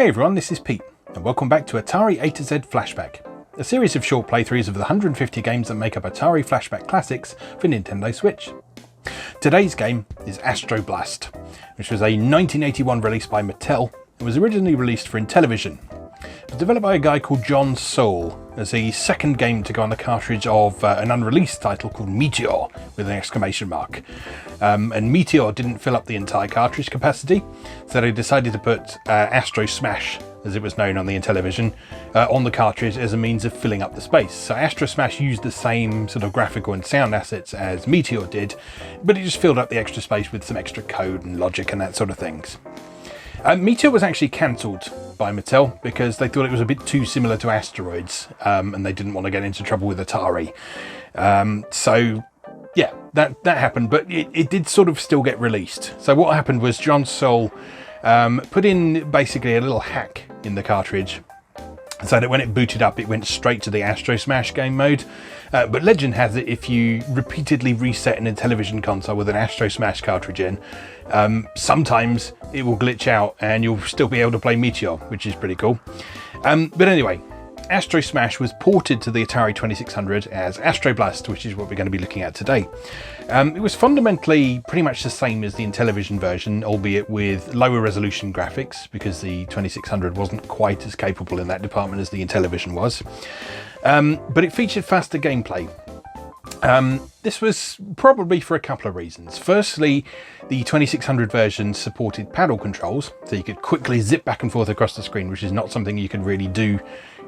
Hey everyone, this is Pete, and welcome back to Atari A to Z Flashback, a series of short playthroughs of the 150 games that make up Atari Flashback Classics for Nintendo Switch. Today's game is Astroblast, which was a 1981 release by Mattel and was originally released for Intellivision. It was developed by a guy called John Soule as the second game to go on the cartridge of an unreleased title called Meteor with an exclamation mark. And Meteor didn't fill up the entire cartridge capacity, so they decided to put Astrosmash, as it was known on the Intellivision, on the cartridge as a means of filling up the space. So Astrosmash used the same sort of graphical and sound assets as Meteor did, but it just filled up the extra space with some extra code and logic and that sort of things. Meteor was actually cancelled by Mattel because they thought it was a bit too similar to Asteroids, and they didn't want to get into trouble with Atari. So yeah, that happened, but it did sort of still get released. So what happened was John Soule put in basically a little hack in the cartridge so that when it booted up it went straight to the Astrosmash game mode. But legend has it, if you repeatedly reset an Intellivision console with an Astrosmash cartridge in, sometimes it will glitch out and you'll still be able to play Meteor, which is pretty cool. But anyway, Astrosmash was ported to the Atari 2600 as Astroblast, which is what we're going to be looking at today. It was fundamentally pretty much the same as the Intellivision version, albeit with lower resolution graphics, because the 2600 wasn't quite as capable in that department as the Intellivision was. But it featured faster gameplay. This was probably for a couple of reasons. Firstly, the 2600 version supported paddle controls, so you could quickly zip back and forth across the screen, which is not something you could really do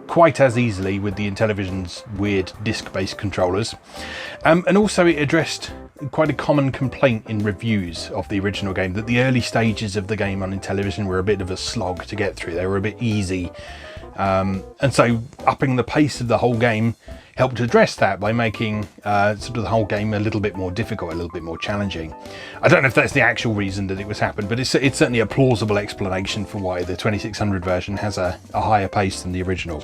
quite as easily with the Intellivision's weird disc-based controllers. And also it addressed quite a common complaint in reviews of the original game, that the early stages of the game on Intellivision were a bit of a slog to get through. They were a bit easy. And so upping the pace of the whole game helped address that by making sort of the whole game a little bit more difficult, a little bit more challenging. I don't know if that's the actual reason that it was happened, but it's certainly a plausible explanation for why the 2600 version has a higher pace than the original.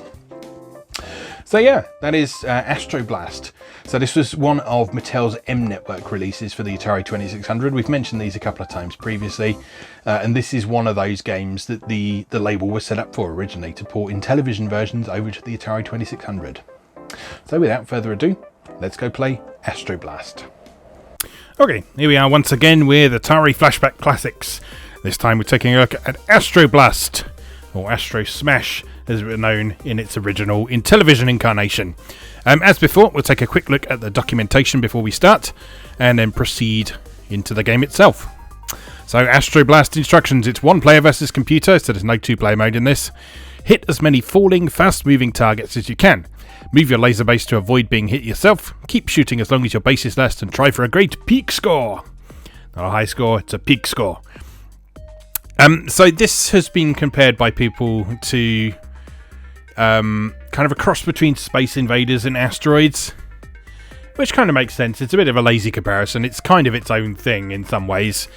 So yeah, that is Astroblast. So this was one of Mattel's M Network releases for the Atari 2600. We've mentioned these a couple of times previously, and this is one of those games that the label was set up for originally, to port Intellivision versions over to the Atari 2600. So without further ado, let's go play Astroblast. Okay, here we are once again with Atari Flashback Classics. This time we're taking a look at Astroblast, or Astrosmash as it was known in its original Intellivision incarnation. As before, we'll take a quick look at the documentation before we start, and then proceed into the game itself. So Astroblast instructions: it's one player versus computer, so there's no two-player mode in this. Hit as many falling, fast-moving targets as you can. Move your laser base to avoid being hit yourself. Keep shooting as long as your base is less, and try for a great peak score. Not a high score, it's a peak score. So this has been compared by people to kind of a cross between Space Invaders and Asteroids, which kind of makes sense. It's a bit of a lazy comparison. It's kind of its own thing in some ways.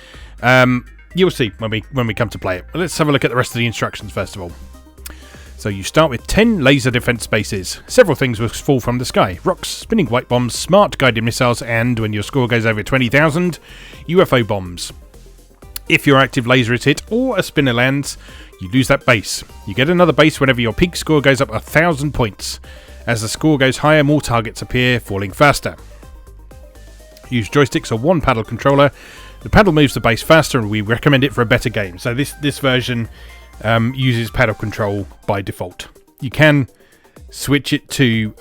You'll see when we come to play it. But let's have a look at the rest of the instructions first of all. So you start with 10 laser defense bases. Several things will fall from the sky: rocks, spinning white bombs, smart guided missiles, and when your score goes over 20,000, UFO bombs. If your active laser is hit or a spinner lands, you lose that base. You get another base whenever your peak score goes up 1,000 points. As the score goes higher, more targets appear, falling faster. Use joysticks or one paddle controller. The paddle moves the base faster, and we recommend it for a better game. So this version uses paddle control by default. You can switch it to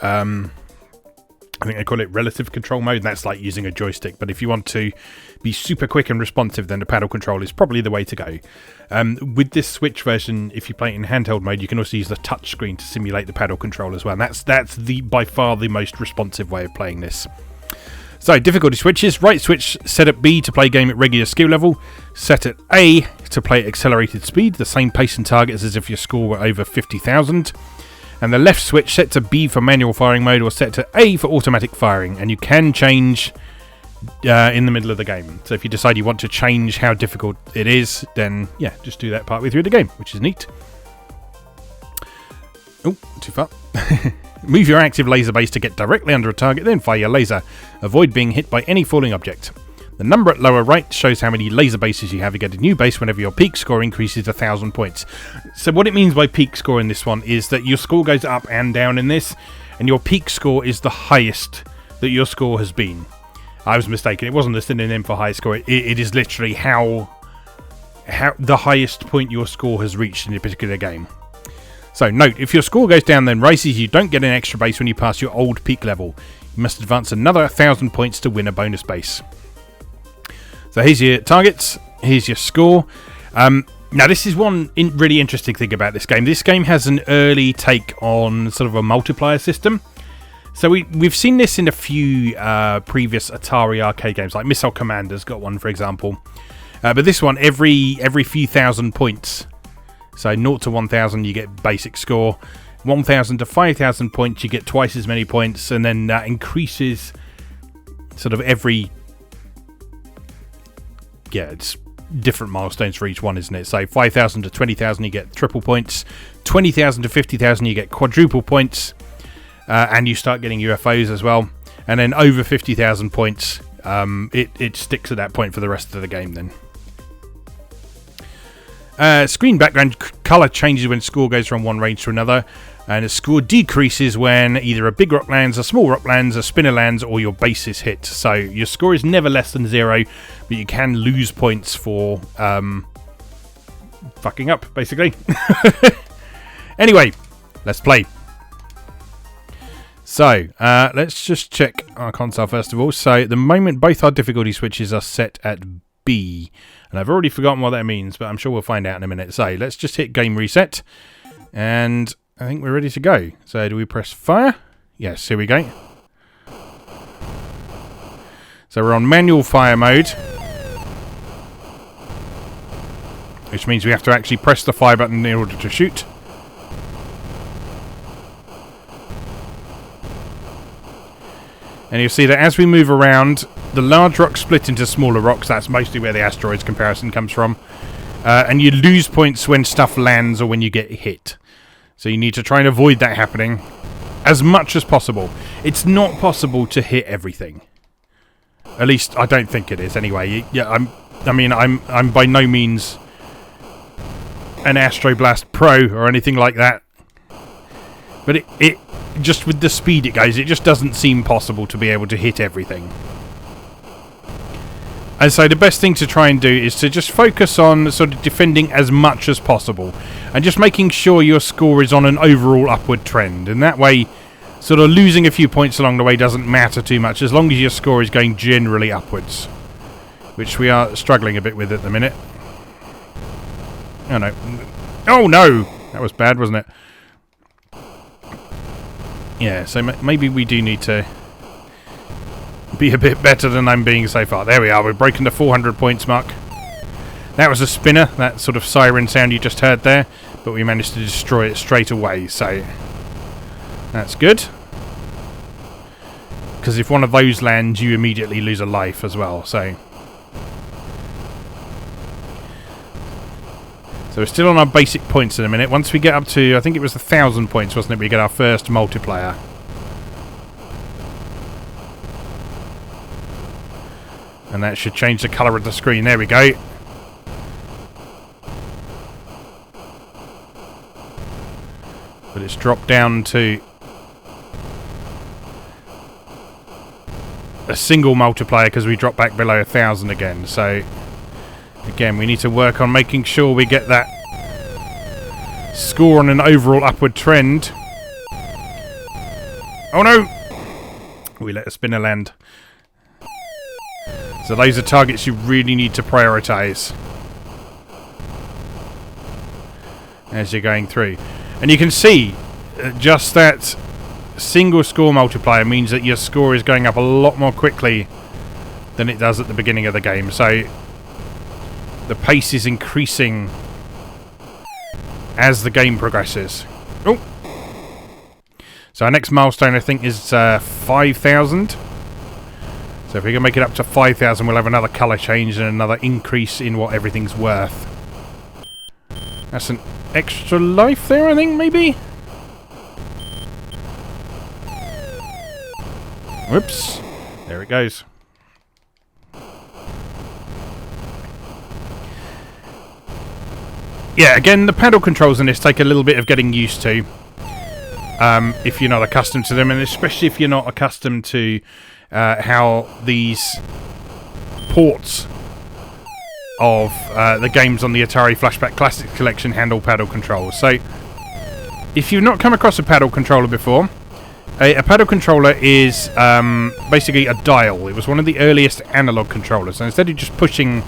I think they call it relative control mode, and that's like using a joystick. But if you want to be super quick and responsive, then the paddle control is probably the way to go. With this Switch version, if you play it in handheld mode, you can also use the touch screen to simulate the paddle control as well. And that's by far the most responsive way of playing this. So, difficulty switches. Right switch set at B to play game at regular skill level. Set at A to play at accelerated speed, the same pace and targets as if your score were over 50,000. And the left switch set to B for manual firing mode, or set to A for automatic firing. And you can change in the middle of the game. So if you decide you want to change how difficult it is, then yeah, just do that partway through the game, which is neat. Oh, too far. Move your active laser base to get directly under a target, then fire your laser. Avoid being hit by any falling object. The number at lower right shows how many laser bases you have. You get a new base whenever your peak score increases 1,000 points. So what it means by peak score in this one is that your score goes up and down in this, and your peak score is the highest that your score has been. I was mistaken. It wasn't a synonym for high score. It is literally how the highest point your score has reached in a particular game. So note, if your score goes down then rises, you don't get an extra base when you pass your old peak level. You must advance another 1,000 points to win a bonus base. So here's your targets, here's your score. Now this is one really interesting thing about this game. This game has an early take on sort of a multiplier system. So we've seen this in a few previous Atari arcade games, like Missile Commander's got one, for example. But this one, every few thousand points, so 0 to 1,000 you get basic score, 1,000 to 5,000 points you get twice as many points, and then that increases sort of every... Yeah, it's different milestones for each one, isn't it? So 5,000 to 20,000 you get triple points, 20,000 to 50,000 you get quadruple points, and you start getting UFOs as well. And then over 50,000 points, it sticks at that point for the rest of the game then. Screen background colour changes when score goes from one range to another, and the score decreases when either a big rock lands, a small rock lands, a spinner lands, or your base is hit. So your score is never less than 0, but you can lose points for fucking up, basically. Anyway, let's play. So let's just check our console first of all. So at the moment both our difficulty switches are set at B. And I've already forgotten what that means, but I'm sure we'll find out in a minute. So let's just hit game reset. And I think we're ready to go. So do we press fire? Yes, here we go. So we're on manual fire mode. Which means we have to actually press the fire button in order to shoot. And you'll see that as we move around, the large rocks split into smaller rocks. That's mostly where the asteroids comparison comes from. And you lose points when stuff lands or when you get hit. So you need to try and avoid that happening as much as possible. It's not possible to hit everything. At least I don't think it is. Anyway, yeah, I'm by no means an Astroblast Pro or anything like that. But it just with the speed it goes, it just doesn't seem possible to be able to hit everything. And so the best thing to try and do is to just focus on sort of defending as much as possible. And just making sure your score is on an overall upward trend. And that way, sort of losing a few points along the way doesn't matter too much, as long as your score is going generally upwards. Which we are struggling a bit with at the minute. Oh no. Oh no! That was bad, wasn't it? Yeah, so maybe we do need to be a bit better than I'm being so far. There we are, we're breaking the 400 points mark. That was a spinner, that sort of siren sound you just heard there, but we managed to destroy it straight away, so that's good. Because if one of those lands, you immediately lose a life as well, so we're still on our basic points in a minute. Once we get up to, I think it was 1,000 points, wasn't it? We get our first multiplier. And that should change the colour of the screen. There we go. But it's dropped down to a single multiplier because we dropped back below 1,000 again. So again, we need to work on making sure we get that score on an overall upward trend. Oh no! We let a spinner land. So those are targets you really need to prioritise as you're going through. And you can see just that single score multiplier means that your score is going up a lot more quickly than it does at the beginning of the game. So the pace is increasing as the game progresses. Oh! So our next milestone, I think, is 5,000. So if we can make it up to 5,000, we'll have another colour change and another increase in what everything's worth. That's an extra life there, I think, maybe? Whoops. There it goes. Yeah, again, the paddle controls in this take a little bit of getting used to. If you're not accustomed to them, and especially if you're not accustomed to how these ports of the games on the Atari Flashback Classics collection handle paddle controls. So, if you've not come across a paddle controller before, a paddle controller is basically a dial. It was one of the earliest analog controllers, and instead of just pushing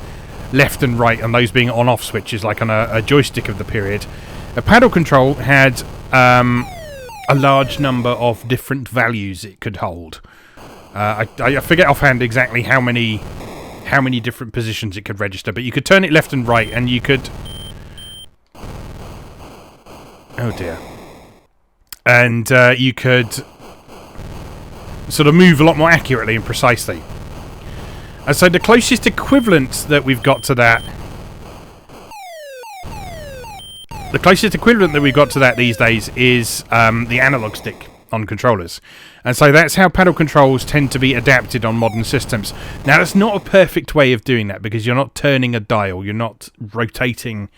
left and right and those being on-off switches like on a joystick of the period, a paddle control had a large number of different values it could hold. I forget offhand exactly how many different positions it could register, but you could turn it left and right, and you could... Oh dear. And you could sort of move a lot more accurately and precisely. And so the closest equivalent that we've got to that... The closest equivalent that we've got to that these days is the analog stick on controllers. And so that's how paddle controls tend to be adapted on modern systems. Now, that's not a perfect way of doing that, because you're not turning a dial, you're not rotating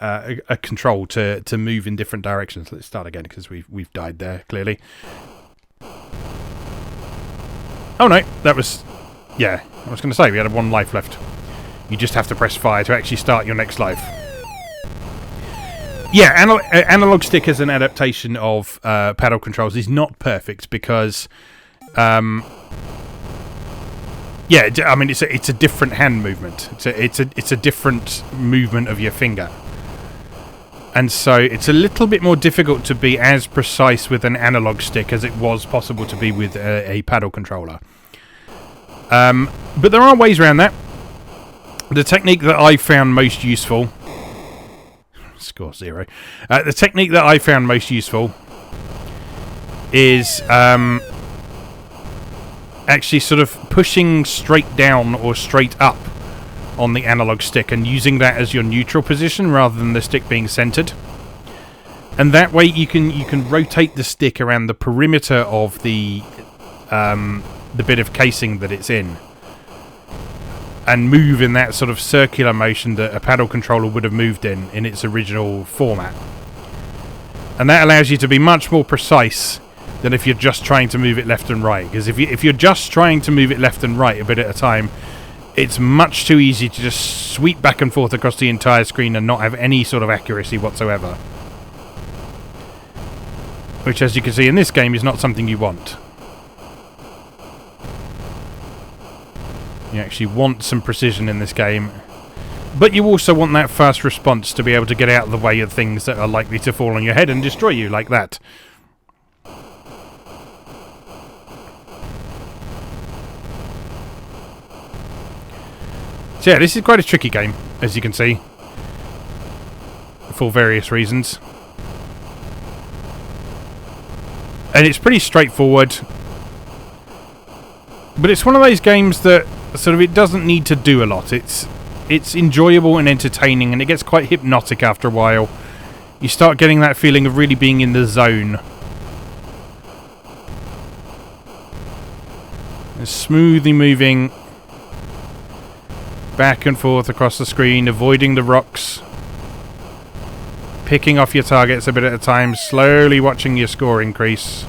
a control to move in different directions. Let's start again, because we've died there, clearly. Oh no, that was... Yeah, I was going to say, we had one life left. You just have to press fire to actually start your next life. Yeah, analog stick as an adaptation of paddle controls is not perfect because, yeah, I mean it's a different hand movement. It's a different movement of your finger, and so it's a little bit more difficult to be as precise with an analog stick as it was possible to be with a paddle controller. But there are ways around that. The technique that I found most useful. Score 0. The technique that I found most useful is actually sort of pushing straight down or straight up on the analog stick and using that as your neutral position rather than the stick being centered. And that way you can rotate the stick around the perimeter of the bit of casing that it's in, and move in that sort of circular motion that a paddle controller would have moved in its original format. And that allows you to be much more precise than if you're just trying to move it left and right. Because if you're just trying to move it left and right a bit at a time, it's much too easy to just sweep back and forth across the entire screen and not have any sort of accuracy whatsoever. Which, as you can see in this game, is not something you want. You actually want some precision in this game, but you also want that fast response to be able to get out of the way of things that are likely to fall on your head and destroy you, like that. So yeah, this is quite a tricky game, as you can see, for various reasons. And it's pretty straightforward, but it's one of those games that sort of it doesn't need to do a lot. It's enjoyable and entertaining, and it gets quite hypnotic after a while. You start getting that feeling of really being in the zone. And smoothly moving back and forth across the screen, avoiding the rocks, picking off your targets a bit at a time, slowly watching your score increase.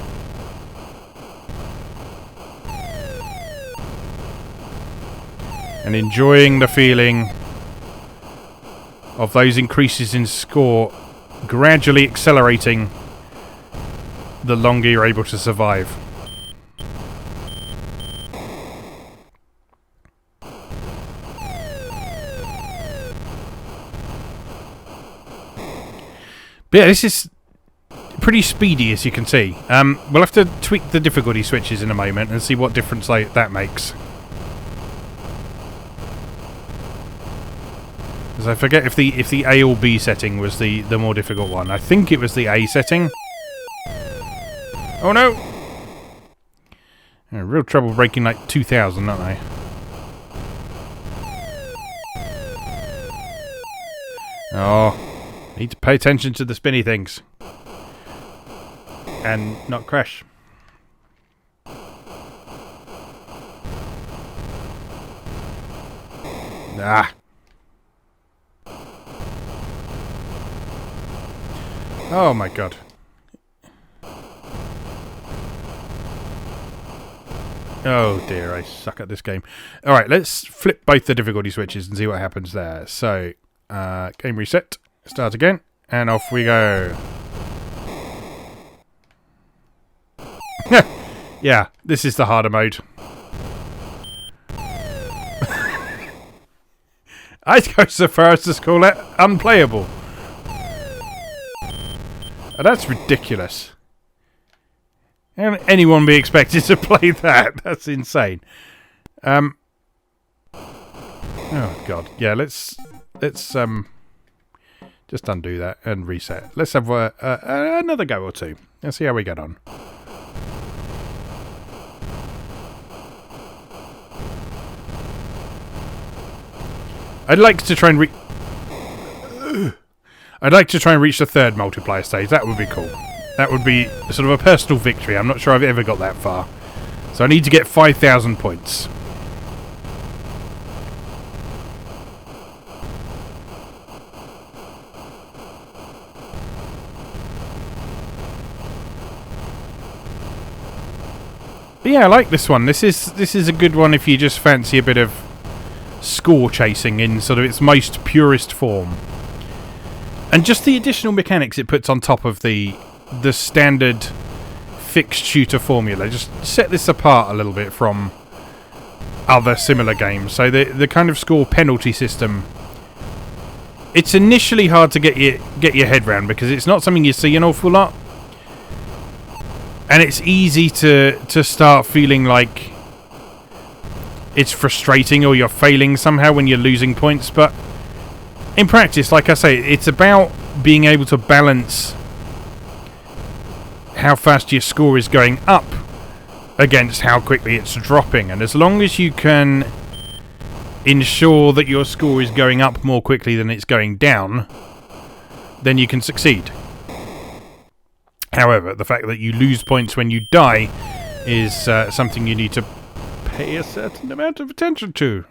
And enjoying the feeling of those increases in score gradually accelerating the longer you're able to survive. But yeah, this is pretty speedy, as you can see. We'll have to tweak the difficulty switches in a moment and see what difference that makes. Because I forget if the A or B setting was the more difficult one. I think it was the A setting. Oh no! Real trouble breaking like 2000, aren't I? Oh, need to pay attention to the spinny things. And not crash. Ah. Oh my god. Oh dear, I suck at this game. Alright, let's flip both the difficulty switches and see what happens there. So, game reset, start again, and off we go. Yeah, this is the harder mode. I'd go so far as to call it unplayable. Oh, that's ridiculous. How can anyone be expected to play that? That's insane. Oh god. Yeah, let's just undo that and reset. Let's have another go or two. Let's see how we get on. I'd like to try and reach the third multiplayer stage. That would be cool. That would be sort of a personal victory. I'm not sure I've ever got that far. So I need to get 5,000 points. But yeah, I like this one. This is a good one if you just fancy a bit of score chasing in sort of its most purest form. And just the additional mechanics it puts on top of the standard fixed shooter formula just set this apart a little bit from other similar games. So the kind of score penalty system, it's initially hard to get your head around because it's not something you see an awful lot, and it's easy to start feeling like it's frustrating or you're failing somehow when you're losing points. But in practice, like I say, it's about being able to balance how fast your score is going up against how quickly it's dropping. And as long as you can ensure that your score is going up more quickly than it's going down, then you can succeed. However, the fact that you lose points when you die is something you need to pay a certain amount of attention to.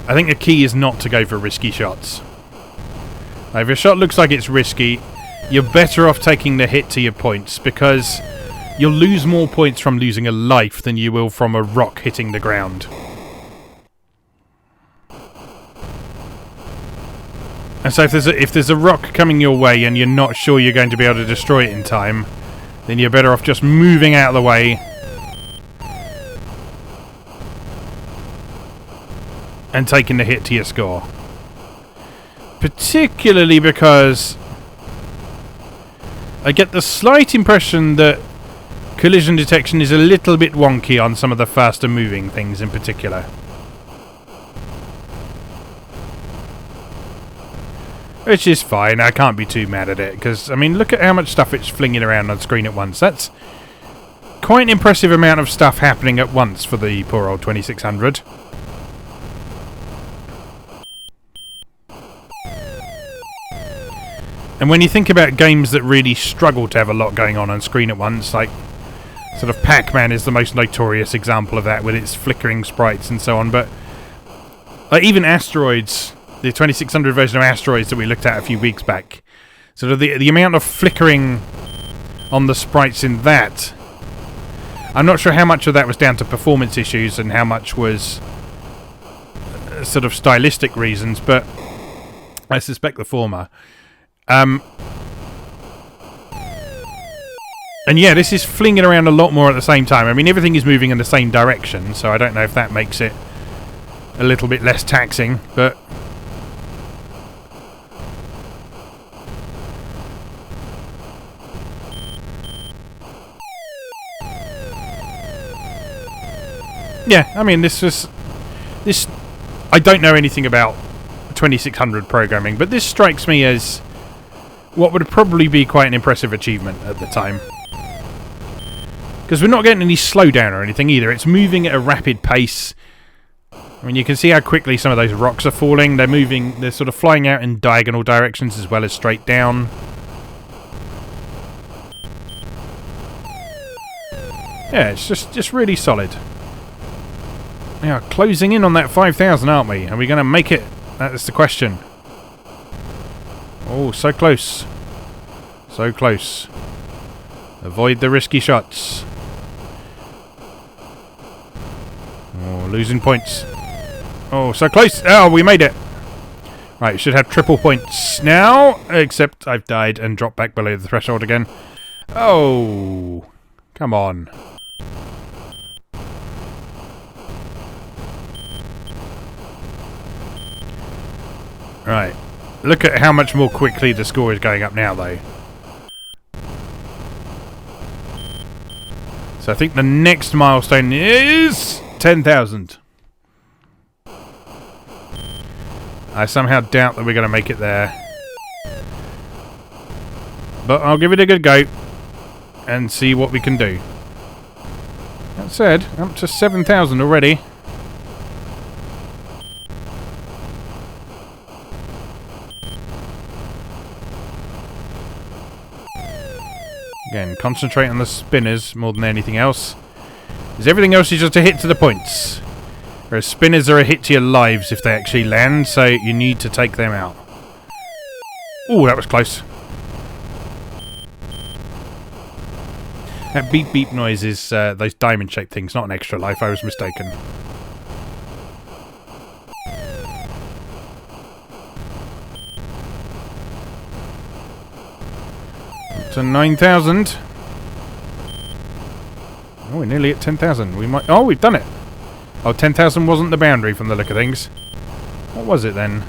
I think the key is not to go for risky shots. Now, if a shot looks like it's risky, you're better off taking the hit to your points, because you'll lose more points from losing a life than you will from a rock hitting the ground. And so if there's a rock coming your way and you're not sure you're going to be able to destroy it in time, then you're better off just moving out of the way and taking the hit to your score. Particularly because I get the slight impression that collision detection is a little bit wonky on some of the faster moving things in particular. Which is fine, I can't be too mad at it, because, I mean, look at how much stuff it's flinging around on screen at once. That's quite an impressive amount of stuff happening at once for the poor old 2600. And when you think about games that really struggle to have a lot going on screen at once, like sort of Pac-Man is the most notorious example of that with its flickering sprites and so on, but like even Asteroids, the 2600 version of Asteroids that we looked at a few weeks back, sort of the amount of flickering on the sprites in that, I'm not sure how much of that was down to performance issues and how much was sort of stylistic reasons, but I suspect the former. And yeah, this is flinging around a lot more at the same time. I mean, everything is moving in the same direction, so I don't know if that makes it a little bit less taxing, but yeah, I mean, this I don't know anything about 2600 programming, but this strikes me as what would probably be quite an impressive achievement at the time. Because we're not getting any slowdown or anything either. It's moving at a rapid pace. I mean, you can see how quickly some of those rocks are falling. They're moving, they're sort of flying out in diagonal directions as well as straight down. Yeah, it's just really solid. We are closing in on that 5,000, aren't we? Are we going to make it? That is the question. Oh, so close. So close. Avoid the risky shots. Oh, losing points. Oh, so close. Oh, we made it. Right, should have triple points now. Except I've died and dropped back below the threshold again. Oh, come on. Right. Look at how much more quickly the score is going up now, though. So I think the next milestone is 10,000. I somehow doubt that we're going to make it there. But I'll give it a good go and see what we can do. That said, up to 7,000 already. Again, concentrate on the spinners more than anything else. Because everything else is just a hit to the points. Whereas spinners are a hit to your lives if they actually land, so you need to take them out. Ooh, that was close. That beep beep noise is those diamond shaped things, not an extra life, I was mistaken. To 9,000. Oh, we're nearly at 10,000. We might. Oh, we've done it. Oh, 10,000 wasn't the boundary from the look of things. What was it then?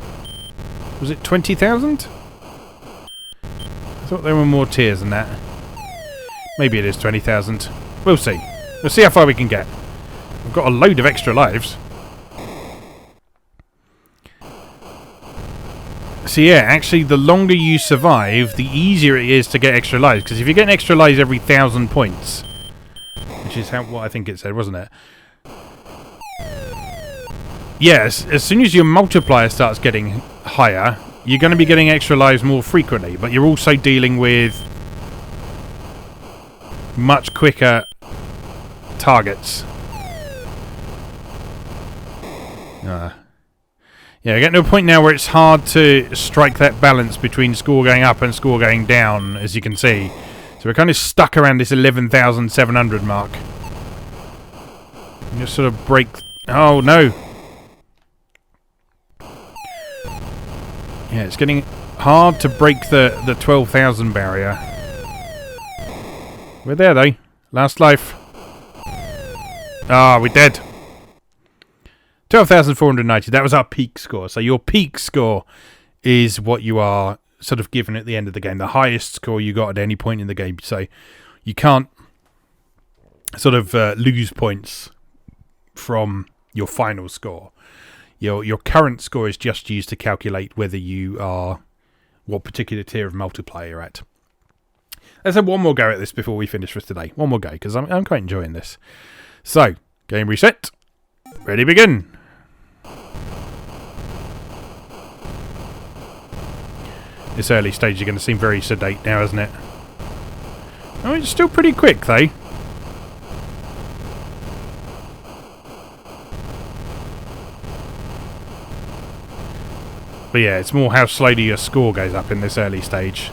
Was it 20,000? I thought there were more tiers than that. Maybe it is 20,000. We'll see. We'll see how far we can get. We've got a load of extra lives. So yeah, actually, the longer you survive, the easier it is to get extra lives. Because if you get an extra lives every 1,000 points, which is what I think it said, wasn't it? Yes, as soon as your multiplier starts getting higher, you're going to be getting extra lives more frequently. But you're also dealing with much quicker targets. Yeah, getting to a point now where it's hard to strike that balance between score going up and score going down, as you can see. So we're kind of stuck around this 11,700 mark. And just sort of break... Oh, no! Yeah, it's getting hard to break the 12,000 barrier. We're there, though. Last life. Ah, we're dead. 12,490. That was our peak score. So your peak score is what you are sort of given at the end of the game. The highest score you got at any point in the game. So you can't sort of lose points from your final score. Your current score is just used to calculate whether you are... what particular tier of multiplier you're at. Let's have one more go at this before we finish for today. One more go, because I'm quite enjoying this. So, game reset. Ready, begin. This early stage is going to seem very sedate now, isn't it? Oh, it's still pretty quick, though. But yeah, it's more how slowly your score goes up in this early stage.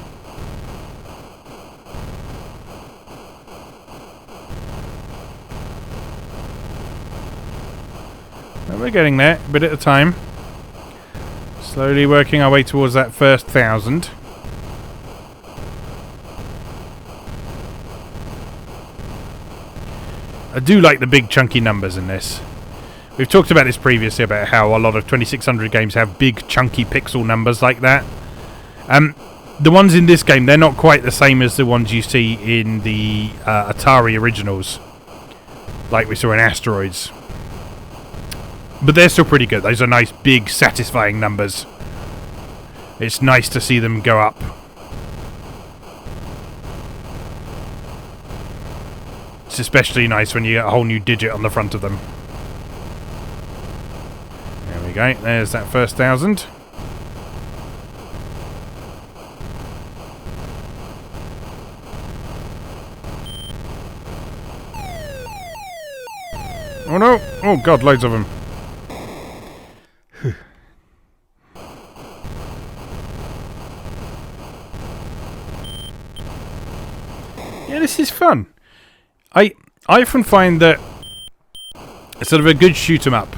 Well, we're getting there, a bit at a time. Slowly working our way towards that first 1,000. I do like the big chunky numbers in this. We've talked about this previously, about how a lot of 2600 games have big chunky pixel numbers like that. The ones in this game, they're not quite the same as the ones you see in the Atari originals, like we saw in Asteroids. But they're still pretty good. Those are nice, big, satisfying numbers. It's nice to see them go up. It's especially nice when you get a whole new digit on the front of them. There we go. There's that first 1,000. Oh no! Oh god, loads of them. Yeah, this is fun. I often find that it's sort of a good shoot 'em up,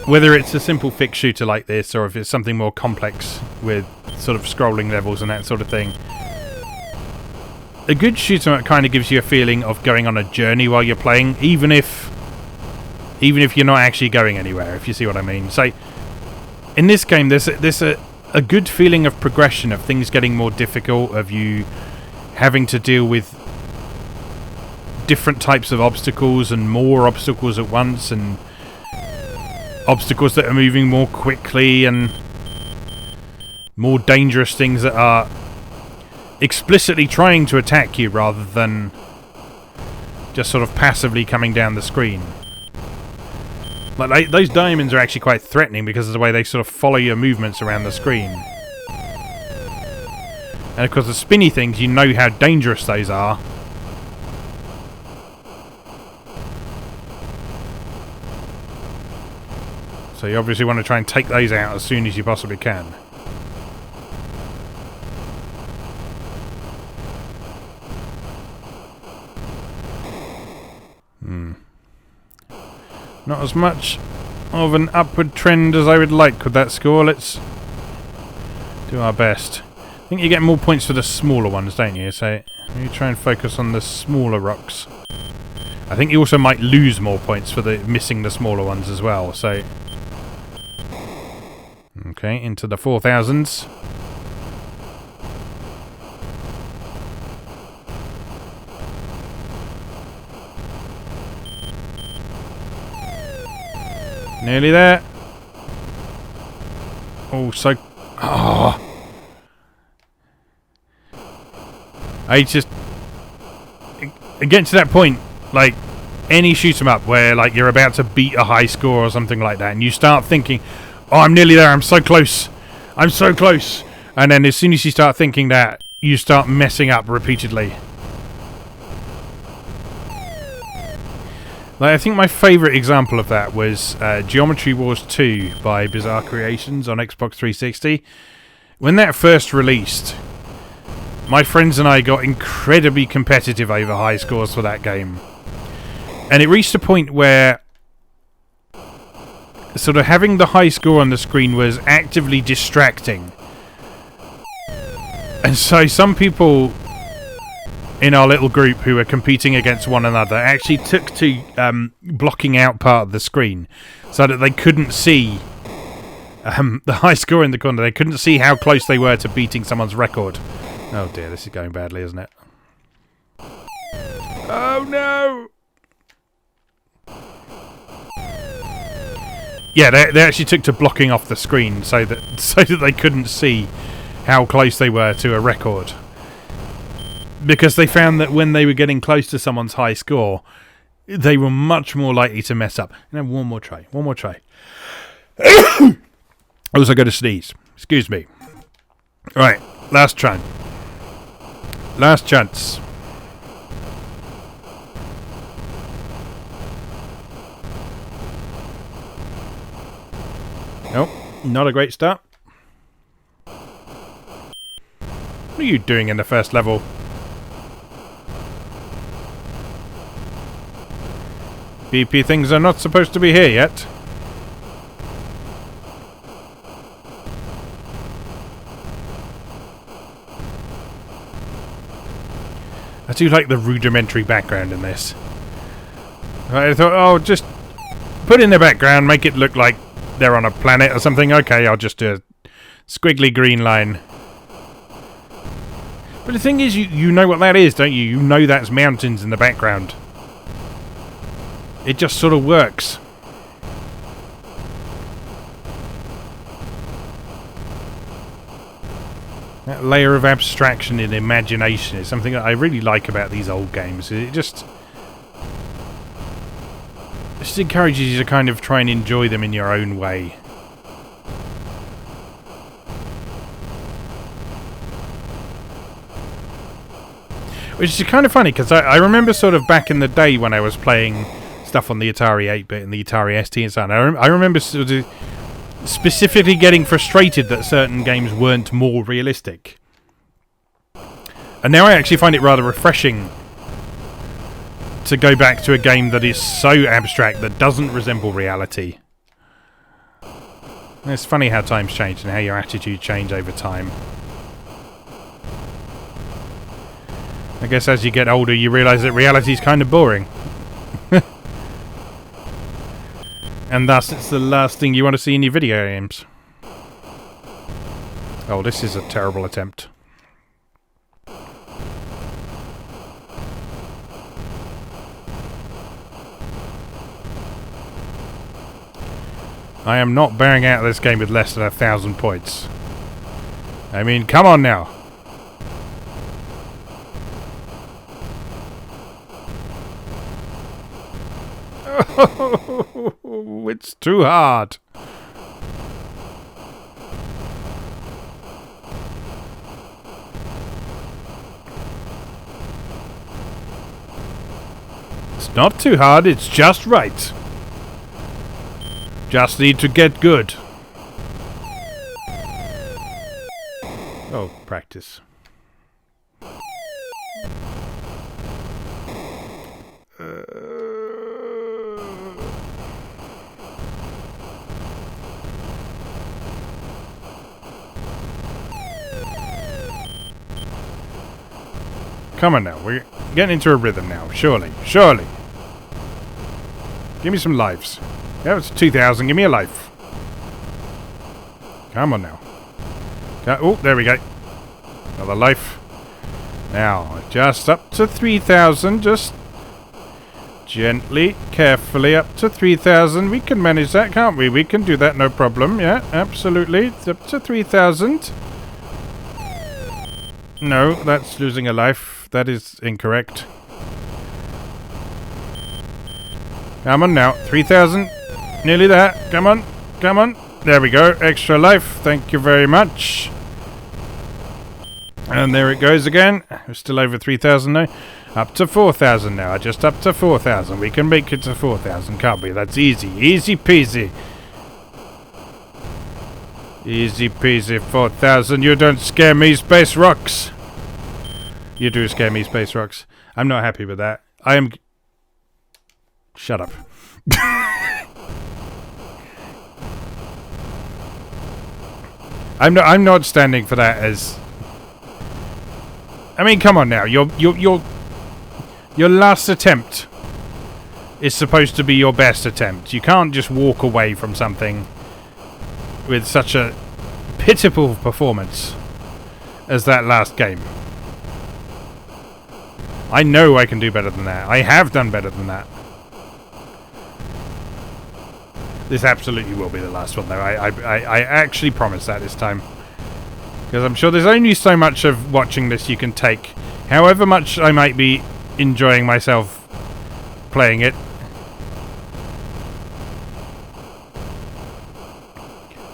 whether it's a simple fixed shooter like this or if it's something more complex with sort of scrolling levels and that sort of thing. A good shoot 'em up kind of gives you a feeling of going on a journey while you're playing, even if you're not actually going anywhere, if you see what I mean. So in this game there's a good feeling of progression, of things getting more difficult, of you having to deal with different types of obstacles and more obstacles at once, and obstacles that are moving more quickly, and more dangerous things that are explicitly trying to attack you rather than just sort of passively coming down the screen. Like those diamonds are actually quite threatening because of the way they sort of follow your movements around the screen. And of course the spinny things, you know how dangerous those are. So you obviously want to try and take those out as soon as you possibly can. Not as much of an upward trend as I would like with that score. Let's do our best. I think you get more points for the smaller ones, don't you? So you try and focus on the smaller rocks. I think you also might lose more points for the missing the smaller ones as well. So okay, into the 4000s. Nearly there. Oh, so... Oh. I just... Get to that point, like, any shoot 'em up where, like, you're about to beat a high score or something like that, and you start thinking, oh, I'm nearly there, I'm so close. I'm so close. And then as soon as you start thinking that, you start messing up repeatedly. Like, I think my favourite example of that was Geometry Wars 2 by Bizarre Creations on Xbox 360. When that first released, my friends and I got incredibly competitive over high scores for that game. And it reached a point where sort of having the high score on the screen was actively distracting. And so some people in our little group who were competing against one another actually took to blocking out part of the screen so that they couldn't see the high score in the corner. They couldn't see how close they were to beating someone's record. Oh dear, this is going badly, isn't it? Oh no! Yeah, they actually took to blocking off the screen so that they couldn't see how close they were to a record. Because they found that when they were getting close to someone's high score, they were much more likely to mess up. Now, one more try. I also got to sneeze. Excuse me. Right, last try. Last chance. Nope, not a great start. What are you doing in the first level? BP things are not supposed to be here yet. I do like the rudimentary background in this. I thought, oh, just put in the background, make it look like they're on a planet or something. Okay, I'll just do a squiggly green line. But the thing is, you know what that is, don't you? You know that's mountains in the background. It just sort of works. That layer of abstraction and imagination is something that I really like about these old games. It just encourages you to kind of try and enjoy them in your own way. Which is kind of funny, because I remember sort of back in the day when I was playing stuff on the Atari 8-bit and the Atari ST and so on, I remember sort of specifically getting frustrated that certain games weren't more realistic. And now I actually find it rather refreshing to go back to a game that is so abstract that doesn't resemble reality. And it's funny how times change and how your attitude change over time. I guess as you get older you realise that reality is kind of boring. And thus it's the last thing you want to see in your video games. Oh, this is a terrible attempt. I am not bearing out this game with less than 1,000 points. I mean, come on now. Oh, it's too hard. It's not too hard, it's just right. Just need to get good. Oh, practice. Come on now, we're getting into a rhythm now. Surely, surely. Give me some lives. Yeah, it's 2,000. Give me a life. Come on now. Oh, there we go. Another life. Now, just up to 3,000. Just gently, carefully up to 3,000. We can manage that, can't we? We can do that, no problem. Yeah, absolutely. It's up to 3,000. No, that's losing a life. That is incorrect. Come on now. 3,000. Nearly there. Come on. Come on. There we go. Extra life. Thank you very much. And there it goes again. We're still over 3,000 now. Up to 4,000 now. Just up to 4,000. We can make it to 4,000, can't we? That's easy. Easy peasy. Easy peasy. 4,000. You don't scare me, Space Rocks. You do scare me, Space Rocks. I'm not happy with that. I am... Shut up. I'm not standing for that as... I mean, come on now. Your last attempt is supposed to be your best attempt. You can't just walk away from something with such a pitiful performance as that last game. I know I can do better than that. I have done better than that. This absolutely will be the last one, though. I actually promise that this time. Because I'm sure there's only so much of watching this you can take. However much I might be enjoying myself playing it.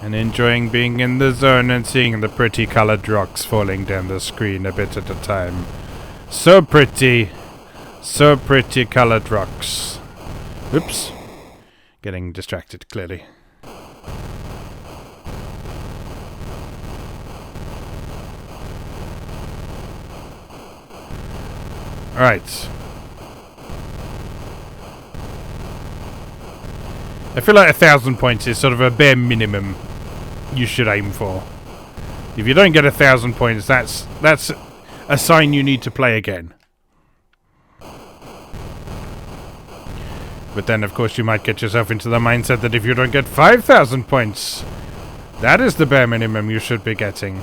And enjoying being in the zone and seeing the pretty coloured rocks falling down the screen a bit at a time. So pretty coloured rocks. Oops. Getting distracted, clearly. Alright. I feel like 1,000 points is sort of a bare minimum you should aim for. If you don't get 1,000 points, that's a sign you need to play again. But then, of course, you might get yourself into the mindset that if you don't get 5,000 points, that is the bare minimum you should be getting.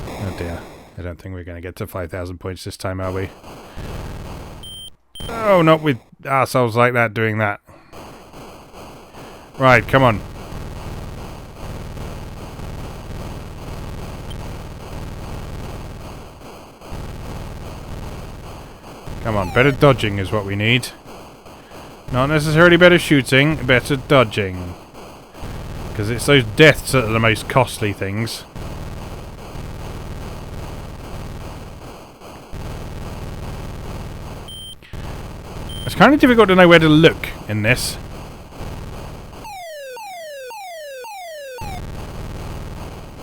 Oh dear. I don't think we're going to get to 5,000 points this time, are we? Oh, not with arseholes like that doing that. Right, come on. Come on, better dodging is what we need. Not necessarily better shooting, better dodging. Because it's those deaths that are the most costly things. It's kind of difficult to know where to look in this.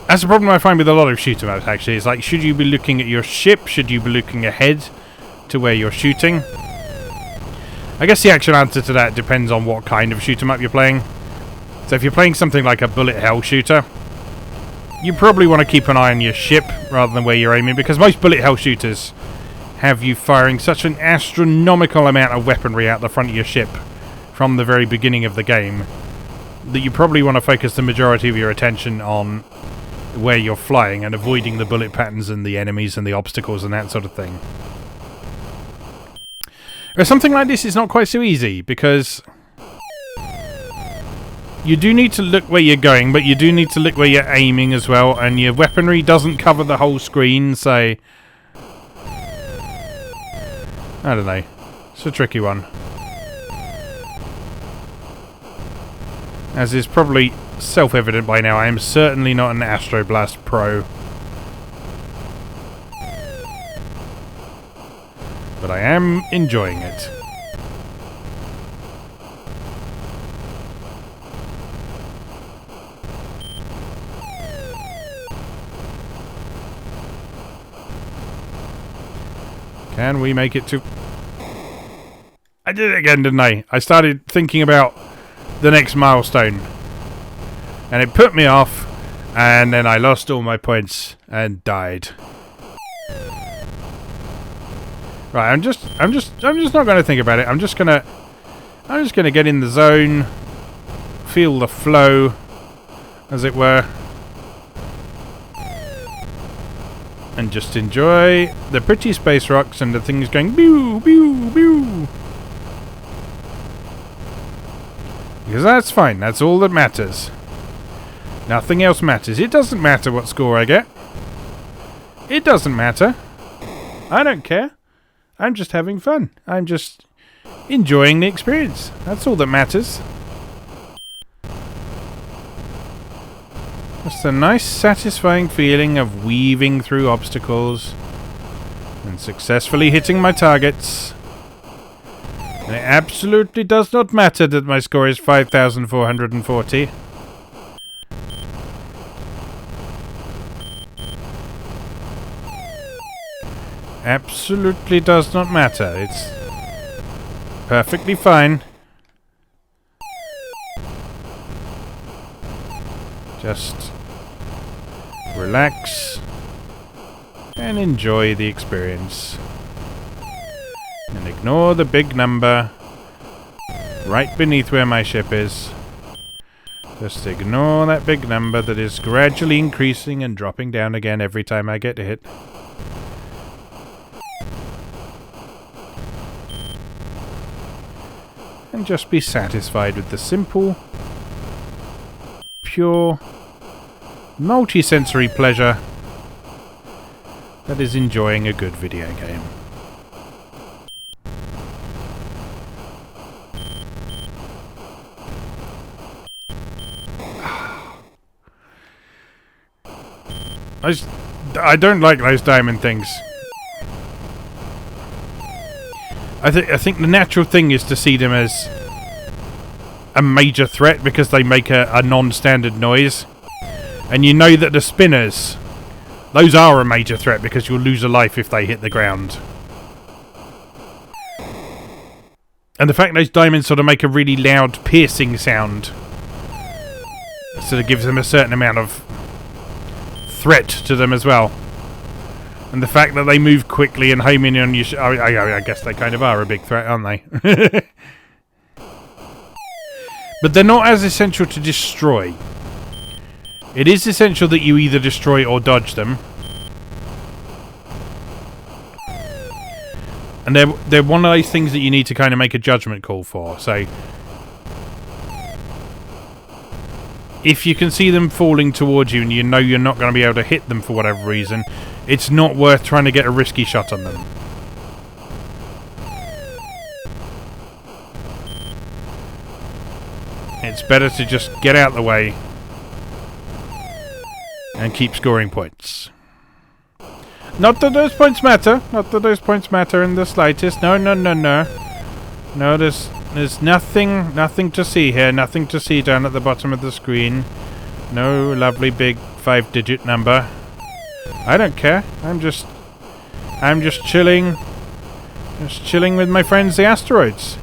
That's the problem I find with a lot of shooter maps, actually. It's like, should you be looking at your ship? Should you be looking ahead to where you're shooting? I guess the actual answer to that depends on what kind of shooter map you're playing. So if you're playing something like a bullet hell shooter, you probably want to keep an eye on your ship rather than where you're aiming, because most bullet hell shooters have you firing such an astronomical amount of weaponry out the front of your ship from the very beginning of the game that you probably want to focus the majority of your attention on where you're flying and avoiding the bullet patterns and the enemies and the obstacles and that sort of thing. But something like this is not quite so easy, because you do need to look where you're going, but you do need to look where you're aiming as well, and your weaponry doesn't cover the whole screen, so I don't know. It's a tricky one. As is probably self-evident by now, I am certainly not an Astroblast pro. But I am enjoying it. Can we make it to... I did it again, didn't I? I started thinking about the next milestone, and it put me off, and then I lost all my points and died. Right, I'm just not going to think about it. I'm just gonna get in the zone, feel the flow, as it were, and just enjoy the pretty space rocks and the things going pew pew pew. Because that's fine. That's all that matters. Nothing else matters. It doesn't matter what score I get. It doesn't matter. I don't care. I'm just having fun. I'm just enjoying the experience. That's all that matters. Just a nice, satisfying feeling of weaving through obstacles and successfully hitting my targets. And it absolutely does not matter that my score is 5,440. Absolutely does not matter. It's perfectly fine. Just relax and enjoy the experience. And ignore the big number right beneath where my ship is. Just ignore that big number that is gradually increasing and dropping down again every time I get hit. And just be satisfied with the simple, pure, multi-sensory pleasure that is enjoying a good video game. I don't like those diamond things. I think the natural thing is to see them as a major threat because they make a non-standard noise. And you know that the spinners, those are a major threat because you'll lose a life if they hit the ground. And the fact those diamonds sort of make a really loud piercing sound sort of gives them a certain amount of threat to them as well. And the fact that they move quickly and home in on you, I guess they kind of are a big threat, aren't they? But they're not as essential to destroy. It is essential that you either destroy or dodge them. And they're one of those things that you need to kind of make a judgment call for. So if you can see them falling towards you and you know you're not going to be able to hit them for whatever reason, it's not worth trying to get a risky shot on them. It's better to just get out the way and keep scoring points. Not that those points matter. Not that those points matter in the slightest. No, no, no, no. No, there's nothing to see here. Nothing to see down at the bottom of the screen. No lovely big 5-digit number. I don't care. I'm just chilling. Just chilling with my friends, the asteroids.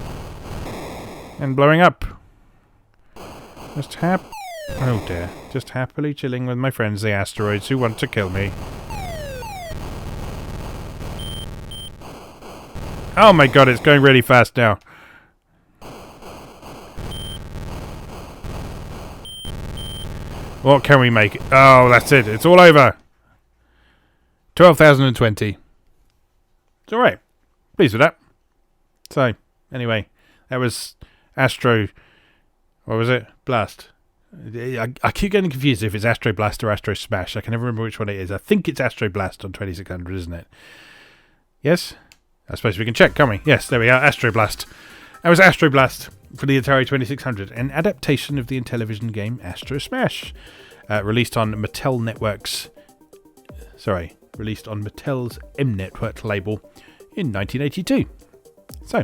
And blowing up. Oh dear. Just happily chilling with my friends, the asteroids, who want to kill me. Oh my god, it's going really fast now. What can we make? Oh, that's it. It's all over. 12,020. It's alright. Pleased with that. So, anyway, that was Astro... What was it? Blast. I keep getting confused if it's Astroblast or Astrosmash. I can never remember which one it is. I think it's Astroblast on 2600, isn't it? Yes? I suppose we can check, can't we? Yes, there we are. Astroblast. That was Astroblast for the Atari 2600, an adaptation of the Intellivision game Astrosmash, released on Mattel's M Network label in 1982. So,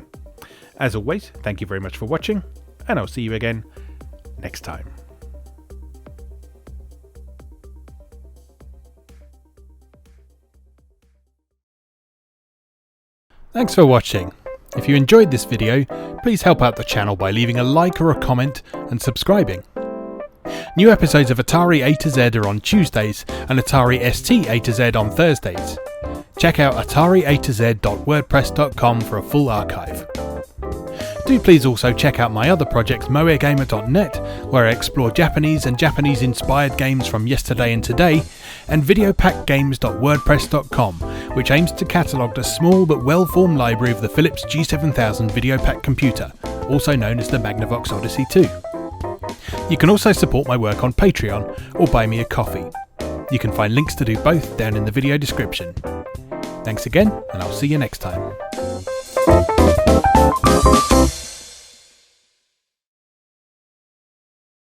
as always, thank you very much for watching, and I'll see you again next time. Thanks for watching. If you enjoyed this video, please help out the channel by leaving a like or a comment and subscribing. New episodes of Atari A to Z are on Tuesdays and Atari ST A to Z on Thursdays. Check out atariatoz.wordpress.com for a full archive. Do please also check out my other projects moegamer.net, where I explore Japanese and Japanese-inspired games from yesterday and today, and videopackgames.wordpress.com, which aims to catalogue the small but well-formed library of the Philips G7000 Videopack computer, also known as the Magnavox Odyssey 2. You can also support my work on Patreon or buy me a coffee. You can find links to do both down in the video description. Thanks again, and I'll see you next time.